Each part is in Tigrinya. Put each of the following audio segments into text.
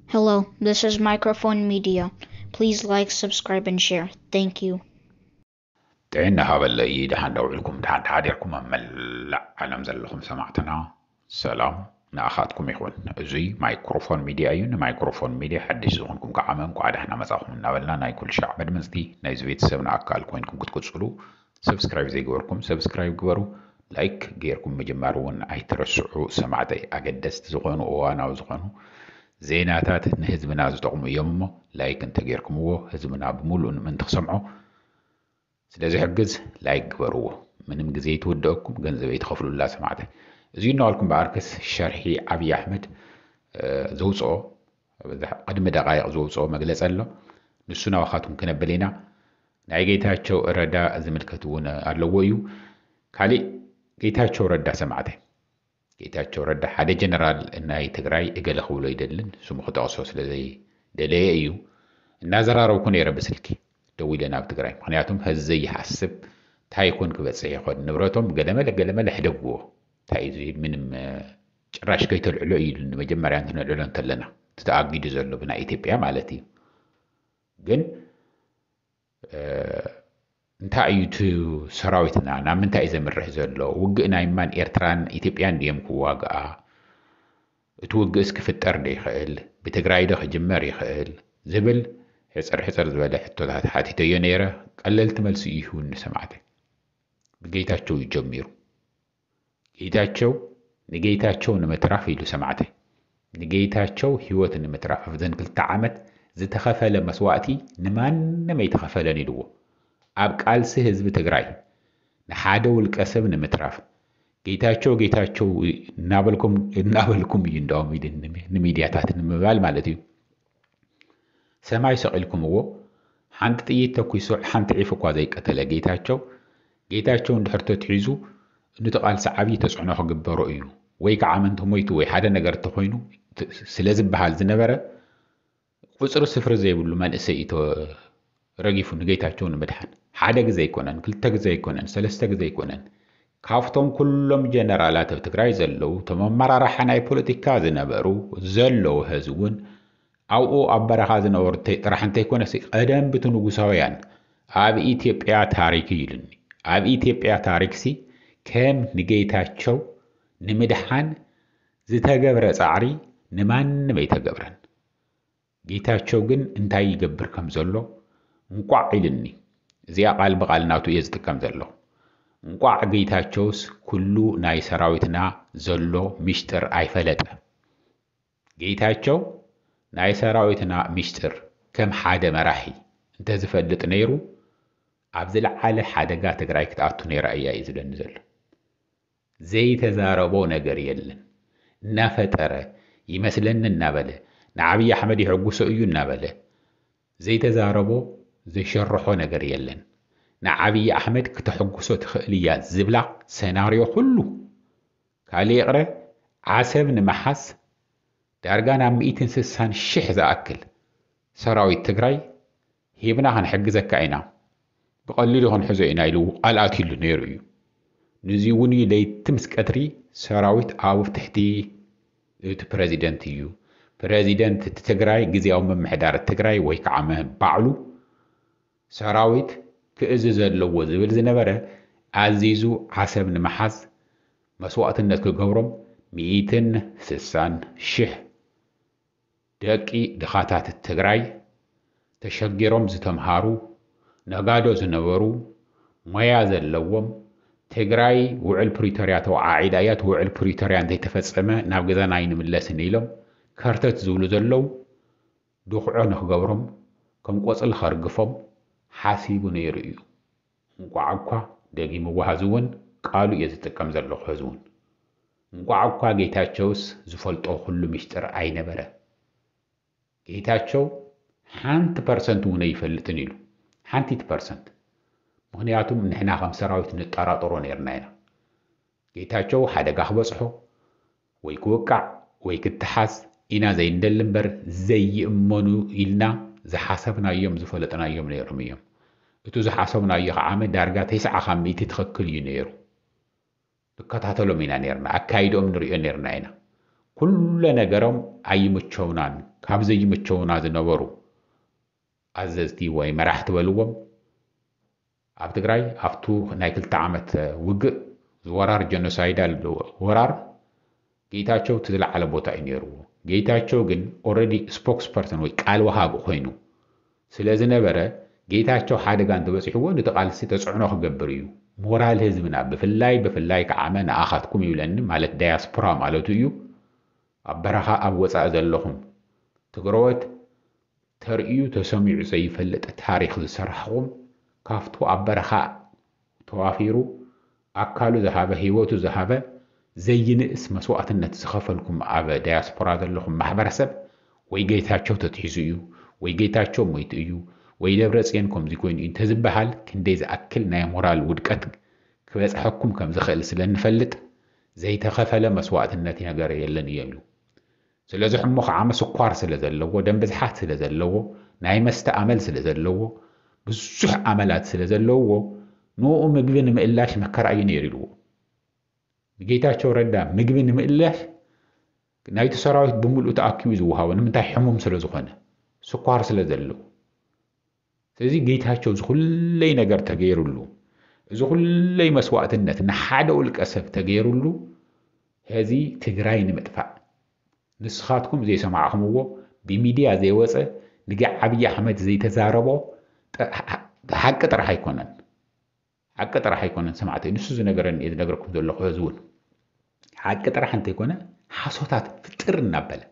Hello, this is Microphone Media. Please like, subscribe, and share. Thank you. تعينا هذا اللي دحان دوعلكم دحان تعاديركم ملع علم زلكم سمعتنا سلام نأخذكم يخون زي مايكروفون ميديا أيون مايكروفون ميديا حدش زغنكم كعمام قاعد احنا مساخم نابلنا ناي كل شعب مدمنستي ناي زبيت سبنا أكال كوينكم كتكتسلو سبسكرايب زي جوركم سبسكرايب جورو لايك جيركم مجمرون أي ترسعوا سمعتي أقدست زغنو وانا زغنو زيناتات نهزمنا زتقوم يوم لايك انت جيركم هو هزمنا بمول من تسمعوا ስለዚህ ሕግዝ ላይክ ግበርዎ ምንም ግዜ ይትወደአኩም ገንዘብ ይትኸፍሉላ ሰማዕተ እዚዩ እናልኩም በአርከስ ሸርሒ ዓብይ ኣሕመድ ዘውፅኦ ቅድሚ ደቃይቕ ዘውፅኦ መግለፂ ኣሎ ንሱ ናባኻትኩም ክነብል ኢና ናይ ጌታቸው ረዳ ዝምልከት እውን ኣለዎ እዩ ካሊእ ጌታቸው ረዳ ሰማዕተ ጌታቸው ረዳ ሓደ ጀነራል ናይ ትግራይ እገለ ክብሎ ይደልን ስሙ ክጠቕሶ ስለዘይደለየ እዩ እናዘራረብኩ ነይረ ብስልኪ ደው ኢለና ብትግራይ ምክንያቱም ህዝይ ይሓስብ ታይኮን ክበፅሕ ይኽእል ንብረቶም ገለመለ ሕደግዎ እንታይ እዩ ዝብል ምንም ጭራሽ ከይተልዕሎ እዩ ንመጀመርያ እንትነልዕሎ እንተለና ተኣጊዱ ዘሎ ብናይ ኢትዮጵያ ማለት እዩ ግን እንታይ እዩ እቲ ሰራዊትና ናብ ምንታይ እዩ ዘምርሕ ዘሎ ውግእ ናይ ማን ኤርትራን ኢትዮጵያን ድዮም ክዋግኣ እቲ ውግእስ ክፍጠር ዶ ይኽእል ብትግራይ ዶ ክጅመር ይኽእል ዝብል ሕፅር ዝበለ ሕቶታት ሓቲተዮ ነይረ ቀለልቲ መልሲ እዩ ንሰማዕተ ብጌታቸው ይጀሚሩ ጌታቸው ንጌታቸው ንምትራፍ ኢሉ ሰማዕተ ንጌታቸው ህይወት ንምትራፍ ኣብዘን 2 ዓመት ዝተኸፈለ መስዋዕቲ ንማንም ኣይተኸፈለን ኢልዎ ኣብ ቃልሲ ህዝቢ ትግራይ ንሓደ ውልቀ ሰብ ንምትራፍ ጌታቸው እናበልኩም እዩ እንዳውም ንሚድያታት ንምባል ማለት እዩ ሰማይ ሰቂልኩምዎ ሓንቲ ጥይት ተኩሱ ሓንቲ ዒፍ እኳ ዘይቀተለ ጌታቸው እንድሕር ተትሒዙ ንተቓልሲ ዓብዪ ተፅዕኖ ክግበሮ እዩ ወይ ከዓ መንቲ ሞይቱ ወይ ሓደ ነገር ተኮይኑ ስለ ዝበሃል ዝነበረ ቁፅሪ ስፍሪ ዘይብሉ መንእሰይ እዩ ረጊፉ ንጌታቸው ንምድሓን ሓደ ግዜ ኣይኮነን 2 ግዜ ኣይኮነን 3 ግዜ ኣይኮነን ካብቶም ኩሎም ጀነራላት ኣብ ትግራይ ዘለው ቶም ኣመራርሓ ናይ ፖለቲካ ዝነበሩ ዘለው ህዝቢ እውን ኣብኡ ኣብ በረኻ ዝነበሩ ጥራሕ እንተይኮነስ ቀደም ብቲ ንጉሳውያን ኣብ ኢትዮጵያ ታሪክ ይሉኒ ኣብ ኢትዮጵያ ታሪክሲ ከም ንጌታቸው ንምድሓን ዝተገብረ ፃዕሪ ንማንም ኣይተገብረን ጌታቸው ግን እንታይ ይገብር ከም ዘሎ እንቋዕ ኢልኒ እዚኣ ቃል ብቃል ናቱ እየ ዝጥቀም ዘሎ እንቋዕ ጌታቸውስ ኩሉ ናይ ሰራዊትና ዘሎ ሚስጥር ኣይፈለጠ ጌታቸው ናይ ሰራዊትና ሚስጥር ከም ሓደ መራሒ እንተዝፈልጥ ነይሩ ኣብ ዝለዓለ ሓደጋ ትግራይ ክትኣቱ ነይራ እያ እዩ ዝብለኒ ዘሎ ዘይተዛረቦ ነገር የለን እናፈጠረ ይመስለኒ እናበለ ንዓብይ ኣሕመድ ይሕጉሶ እዩ እናበለ ዘይተዛረቦ ዘይሸርሖ ነገር የለን ንዓብይ ኣሕመድ ክተሕጉሶ ትኽእል እያ ዝብላ ሰናርዮ ኩሉ ካሊእ ይቕረ ዓሰብ ንምሓስ ዳርጋ ናብ 160,000 ዝኣክል ሰራዊት ትግራይ ሂብና ክንሕግዘካ ኢና ብቐሊሉ ክንሕዞ ኢና ኢሉ ቃልኣት ኢሉ ነይሩ እዩ ንዚ እውን ለይቲ ምስ ቀትሪ ሰራዊት ኣብ ትሕቲ እቲ ፕረዚደንት እዩ ፕረዚደንት ትግራይ ግዜያዊ ምምሕዳር ትግራይ ወይ ከዓ ባዕሉ ሰራዊት ክእዝ ዘለዎ ዝብል ዝነበረ ኣዚዙ ዓሰብ ንምሓዝ መስዋዕትነት ክገብሮም 160,000 ደቂ ድኻታት ትግራይ ተሸጊሮም ዝተምሃሩ ነጋዶ ዝነበሩ ሞያ ዘለዎም ትግራይ ውዕል ፕሪቶርያ ተወዓዒዳ እያ ውዕል ፕሪቶርያ እንተይተፈፀመ ናብ ገዛና ይንምለስን ኢሎም ከርተት ዝብሉ ዘለው ድኹዖ ንክገብሮም ከም ቆፅሊ ከርግፎም ሓሲቡ ነይሩ እዩ እንቋዕ እኳ ደጊሙ ዋሃዝ እውን ቃሉ እየ ዝጥቀም ዘለኹ ህዝቢ እውን እንቋዕ እኳ ጌታቸውስ ዝፈልጦ ኩሉ ሚስጥር ኣይነበረ ጌታቸው 1% እውን ኣይፈልጥን ኢሉ 1% ምክንያቱም ንሕና ከም ሰራዊት ንጠራጠሮ ነርና ኢና ጌታቸው ሓደጋ ክበፅሖ ወይ ክወቃዕ ወይ ክትሓዝ ኢና ዘይንደሊ እምበር ዘይእመኑ ኢልና ዝሓሰብናዮም ዝፈለጥናዮም ነይሮም እዮም እቲ ዝሓሰብናዮ ከዓ ዳርጋ 90 ትኽክል እዩ ነይሩ ንከታተሎም ኢና ነርና ኣካይዶም ንሪኦ ነርና ኢና ኩሉ ነገሮም ኣይምቸውናን ካብ ዘይምቸውና ዝነበሩ ኣዘዝቲ ወይ መራሕቲ በልዎም ኣብ ትግራይ ኣብቱ ናይ 2 ዓመት ውግእ ዝወራር ጀኖሳይዳል ወራር ጌታቸው ትዝለዓለ ቦታ እዩ ነይርዎ ጌታቸው ግን ኦልሬዲ ስፖክስ ፐርሰን ወይ ቃል ወሃብ ኮይኑ ስለዝነበረ ጌታቸው ሓደጋ እንትበፅሕዎ ነቲ ቃልሲ ተፅዕኖ ክገብር እዩ ሞራል ህዝብና ብፍላይ ከዓመ ንኣኻትኩም ይብለኒ ማለት ዳያስፖራ ማለቱ እዩ ኣብ በረኻ ኣብ ወፃእ ዘለኹም ትግሮት ተርእዩ ተሰሚዑ ዘይፈልጥ ታሪክ ዝሰርሕኹም ካፍቱ ኣብ በረኻ ተዋፊሩ ኣካሉ ዝሃበ ህይወቱ ዝሃበ ዘይንእስ መስዋዕትነት ዝኸፈልኩም ኣብ ዳያስፖራ ዘለኹም ማሕበረሰብ ወይ ጌታቸው ተትሒዙ እዩ ወይ ጌታቸው ሞይቱ እዩ ወይ ደብረጽዮን ከምዚ ኮይኑ እዩ እንተዝበሃል ክንደይ ዝኣክል ናይ ሞራል ውድቀት ክበፅሐኩም ከም ዝኽእል ስለንፈልጥ ዘይተኸፈለ መስዋዕትነት ነገር የለን እዩ ስለዚ ሕሞ ከዓመ ስኳር ስለ ዘለዎ ደም ብዝሓት ስለ ዘለዎ ናይ መስተ ኣመል ስለ ዘለዎ ብዙሕ ኣመላት ስለ ዘለዎ ንኡ ምግቢ ንምእላሽ መከራ እዩ ነይሩ ኢልዎ ጌታቸው ረዳ ምግቢ ንምእላሽ ናይቲ ሰራዊት ብምሉእ ተኣኪቡ ዝወሃቦ ንምንታይ ሕሙም ስለ ዝኾነ ስኳር ስለ ዘለዎ ስለዚ ጌታቸው ዝኹለይ ነገር ተገይሩሉ እዚ ኩለይ መስዋዕትነት ንሓደ ውልቀ ሰብ ተገይሩሉ ህዚ ትግራይ ንምጥፋእ ንስኻትኩም ዘይሰማዕኹምዎ ብሚድያ ዘይወፀ ንጋዕ ዓብይ ኣሕመድ ዘይተዛረቦ ሓቂ ጥራሕ ኣይኮነን ሰማዕተይ ንሱ ዝነገረኒ እየ ዝነገረኩም ዘለኹ ህዚ እውን ሓቂ ጥራሕ እንተይኮነ ሓሶታት ፍጥር እናበለ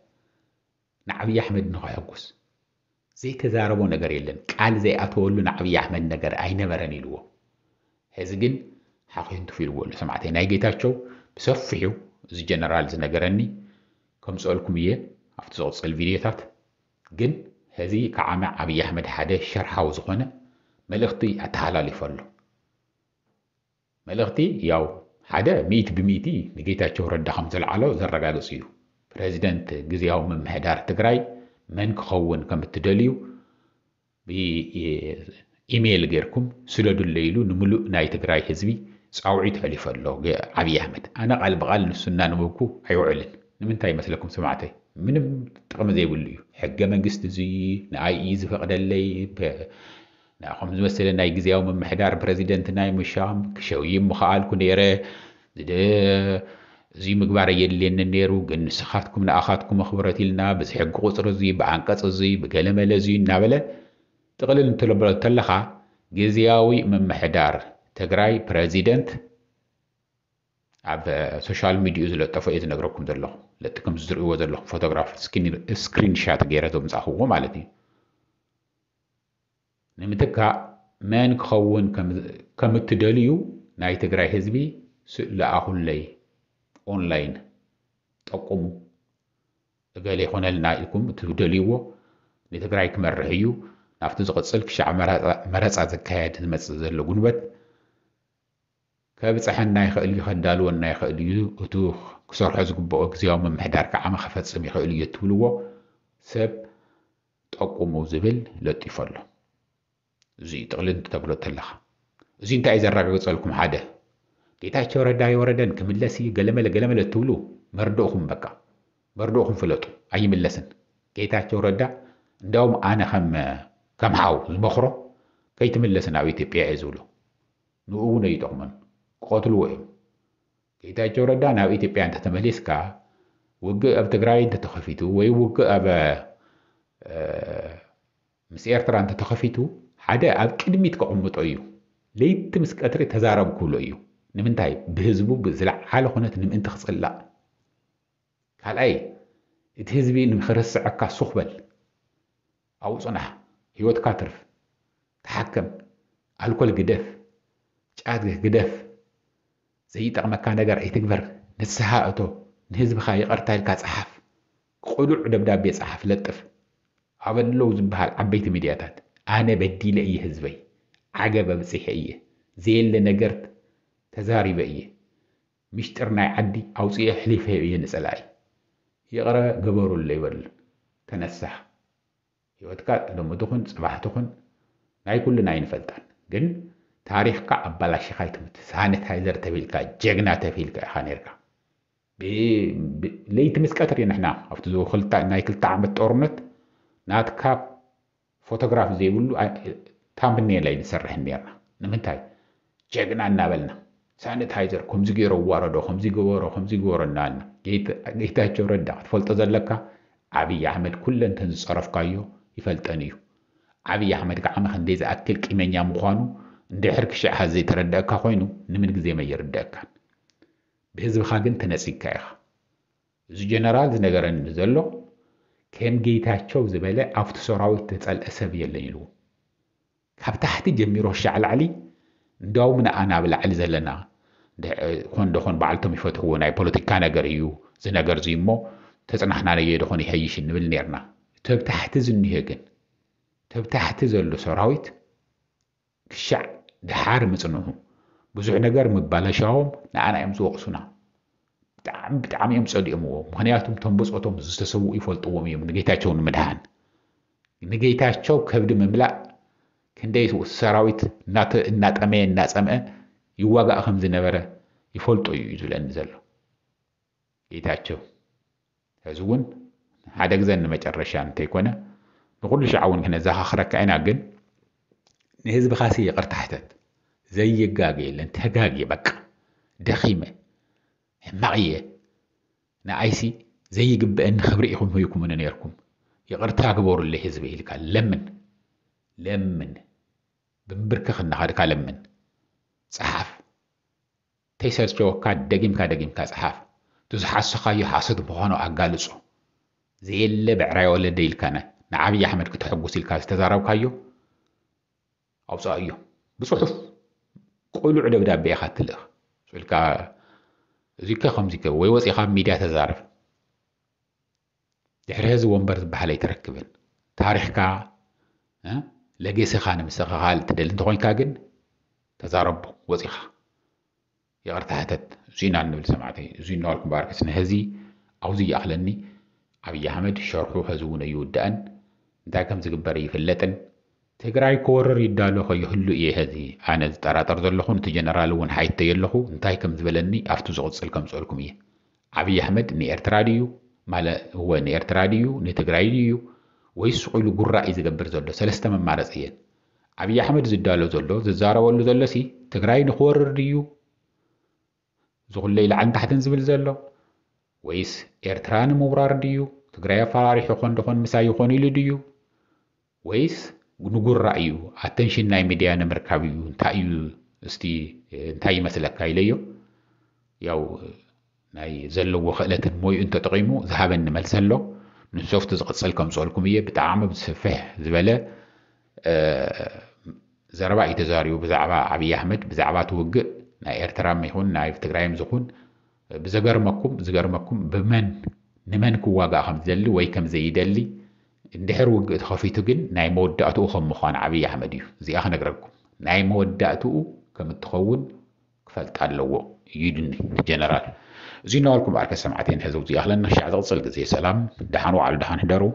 ንዓብይ ኣሕመድ ንኽሕጉስ ዘይተዛረቦ ነገር የለን ቃል ዘይኣተወሉ ንዓብይ ኣሕመድ ነገር ኣይነበረን ኢልዎ ህዚ ግን ሓኺንቱ ኢልዎ ኣሎ ሰማዕተይ ናይ ጌታቸው ብሰፊሑ እዚ ጀነራል ዝነገረኒ ከምፅአልኩም እየ ኣብቲ ዝቕፅል ቪድዮታት ግን ህዚ ከዓመ ዓብይ ኣሕመድ ሓደ ሸርሓዊ ዝኾነ መልእኽቲ ኣተሓላሊፉ ኣሎ መልእኽቲ ያው ሓደ 100% ንጌታቸው ረዳ ከም ዝለዓሎ ዘረጋግፅ እዩ ፕሬዚደንት ግዝያዊ ምምሕዳር ትግራይ መን ክኸውን ከም እትደልዩ ብኢሜይል ጌርኩም ስለዱለ ኢሉ ንምሉእ ናይ ትግራይ ህዝቢ ፃውዒት ሕሊፉ ኣሎ ዓብይ ኣሕመድ ኣነ ቃል ብቓል ንሱ እናነበብኩ ኣይውዕልን ንምንታይ ይመስለኩም ሰማዕተይ ምንም ጥቕሚ ዘይብሉ እዩ ሕገ መንግስቲ እዚ ንኣይ ዝፈቕደለይ ከም ዝመስለ ናይ ግዝያዊ ምምሕዳር ፕሬዚደንት ናይ ምሻም ክሸውይም ምኽኣልኩ ነይረ እዚ ምግባር የድልየንን ነይሩ ግን ንስኻትኩም ንኣኻትኩም ኣኽብረት ኢልና በዚ ሕጊ ቁፅሪ እዚ ብኣንቀፅ እዚ ብገለመለ እዚ እናበለ ጥቕልል እንትለበሎ ተለኻ ግዝያዊ ምምሕዳር ትግራይ ፕሬዚደንት ኣብ ሶሻል ሚድያ ዝለጠፎ እየ ዝነግረኩም ዘለኹ ለጥኩም ዝርእይዎ ዘለኹም ፎቶግራፍ ስክሪንሻት ገይረ ዘምፃኽዎ ማለት እዩ ንምትካእ መን ክኸውን ከም እትደልዩ ናይ ትግራይ ህዝቢ ለኣኹለይ ኦንላይን ጠቁሙ እገሌ ይኾነልና ኢልኩም እትደልይዎ ንትግራይ ክመርሕ እዩ ናብቲ ዝቕፅል ክሻዕ መረፃ ዝካየድ ዝመፅእ ዘሎ ጉንበት ከብፅሐና ይኽእል እዩ ከዳልወና ይኽእል እዩ እቱ ክሰርሖ ዝግብኦ ግዝያዊ ምምሕዳር ከዓመ ክፈፅም ይኽእል እዩ እትብልዎ ሰብ ጠቁሙ ዝብል ለጢፉ ኣሎ እዚ ጥቕልል ተብሎ ተለኻ እዚ እንታይ ዘረጋግፀልኩም ሓደ ጌታቸው ረዳ ይወረደን ክምለስ ገለመለ እትብሉ መርዶእኹም በቃ መርዶእኹም ፍለጡ ኣይምለስን ጌታቸው ረዳ እንዳውም ኣነ ከም ሓው ዝመኽሮ ከይትምለስ ናብ ኢትዮጵያ እየ ዝብሎ ንኡ እውን ኣይጠቕመን ክቐትልዎ እዮም ጌታቸው ረዳ ናብ ኢትዮጵያ እንተተመሊስካ ውግእ ኣብ ትግራይ እንተተኸፊቱ ወይ ውግእ ኣብ ምስ ኤርትራ እንተተኸፊቱ ሓደ ኣብ ቅድሚት ከቕምጦ እዩ ለይቲ ምስ ቀትሪ ተዛረብ ክብሎ እዩ ንምንታይ ብህዝቡ ብዝለዓለ ኩነት ንምእንቲ ክፅላእ ካልኣይ እቲ ህዝቢ ንክርስዐካ ሱኽበል ኣብኡ ፅናሕ ህይወትካ ትርፍ ተሓከም ኣልኮል ግደፍ ጫት ግደፍ ዘይጠቕመካ ነገር ኣይትግበር ንስሓ እቶ ንህዝብኻ ይቕርታ ኢልካ ፀሓፍ ቁሉዕ ደብዳቤ ፀሓፍ ለጥፍ ኣብ ኣለው ዝበሃል ዓበይቲ ሚድያታት ኣነ በዲለ እየ ህዝበይ ዓገበ በፂሐ እየ ዘየለ ነገር ተዛሪበ እየ ምሽጥር ናይ ዓዲ ኣውፅየ ሕሊፈ እየ ንፅላኢ ይቕረ ገበሩለ ይበል ተነሳሕ ህይወትካ ሎምድኹን ፅባሕትኹን ናይ ኩልና ኣይንፈልጣን ግን ታሪኽካ ኣባላሽኻ ይትምት ሳኒታይዘር ተቢልካ ጀግና ተፊልካ ኢኻ ነርካ ليت مسكتر نحنا افتزو خلطة ناي كلتا عمت طورنت ناتكا فوتوغراف زي بلو تامبني لاي نسرح نيرنا نمنتاي جيغنا نابلنا سانيتايزر كمزي غيرو واردو خمزي غورو نالنا جيتاچو ردا تفلط زلكا عبي احمد كلن تنصرف كايو يفلطنيو عبي احمد كعم خندي زاكل قيمنيا مخانو اندحر كشع حزي ترداكا خوينو نمن غزي ما يرداكا بهزب خاغن تنسيكا يخ زي جنرال نغرن زلو كم جيتاچو زباله افت سراويت تصلأسب يلينو ካብ ታሕቲ ጀሚሮ ሻዕል ዓሊ እንዳውም ንኣና ብላዕሊ ዘለና ኮን ደኾን በዓልቶም ይፈትሕዎ ናይ ፖለቲካ ነገር እዩ ዝነገር እዚ እሞ ተጽናሕና ነየ ደኾን ይሐይሽ ንብል ነርና ተብ ታሕቲ ዝንሄ ግን ተብ ታሕቲ ዘሎ ሰራዊት ክሻዕ ድሓር ምጽንሑ ብዙሕ ነገር ምባለሻዎም ንኣና እዮም ዝወቕሱና ብጣዕሚ እዮም ጸሊኦምዎ ምክንያቱም ቶም ብጾቶም ዝተሰውኡ ይፈልጥዎም እዮም ንጌታቸው ንምድሃን ንጌታቸው ከብዲ ምምላእ كنديت السراويت ناتأمي ناتأمي يواجع خمس نبرة يفولتو يجول أنزلوا يتأشوا هزون هذا جزء ما ترشان تيكونا نقول شعون كنا زها خرك أنا جن نهز بخاسية قرتحتت زي الجاجي لأن تجاجي بك دخيمة معية نعيسي زي جب أن خبريكم هيكم من نيركم يقرتها كبور اللي هزبه لك لمن بمبركخ النهار كلمن صحاف تيسر جوكا دقيم كا صحاف تزحس خاي حاسد بخانو اقالصو زي اللي بعراي ولا ديل كان نعبي احمد كتحقوس الكاس تزارب كايو او صايو بصحف قولوا عدو دابي خاتلخ سلكا زيكا خمزيكا وي وصي خام ميديا تزارب دحرز ومبر بحالي تركبن تاريخكا لقيسي خانة مسخة خالة تدل انتقوين كاقن تزاربو وزيخة يغرتهتت زينا النبل سمعتي زينا لكم باركسنا هزي أو زي أخلني عبي أحمد شرحو هزونا يودان داكم زقباري فلتن تقرأي كورر يدالو خو يهلو إيه هزي أنا تراتر ذلخو نتو جنرالو ونحايت تيلخو انتايكم زبلني أفتو زغط سلكم سؤالكم إيه عبي أحمد ني ارتراديو مالا هو ني ارتراديو ني تقرأيديو ويس قيلو قراء زغبر زلو سلسته ممارس ايين عبي احمد زدالو زلو ززارولو زلو سي تግራይ ንኽወርር ድዩ ዝغለይ لعن تحتن ዝብል ዘሎ ወይስ ኤርትራን ምውራር ድዩ ትግራይ አፈራሪሕ ይኾን ደኾን ምሳይ ይኾን ኢሉ ድዩ ወይስ ንጉራእ እዩ አቴንሽን ናይ ሚድያ ንምርካብ እዩ እንታይ እዩ እስቲ እንታይ ይመስለካ ኢለዮ ያው ናይ ዘለዎ ክእለትን ሞዩ እንተጠቂሙ ዝሃበን መልስ ኣሎ نشوفت زقصل كم سؤالكم هي بتعامل بسفه زبالة زربا يتزاريو بزعبا عبي أحمد بزعبا توجه نا إرترام يهون نا يفتقرايم زخون بزجر مكم بمن نمن كواجا خم زلي ويكم زي دلي اندحر وجه خفيتو جن ناي موداتو خم مخان عبي أحمد زي أخنا نقرأكم ناي موداتو كم تخون كفلت على يدني جنرال زينا لكم بعد سمعتين هذو زي أهلنا شعب تصل زي سلام دحنوا على دحن هدروا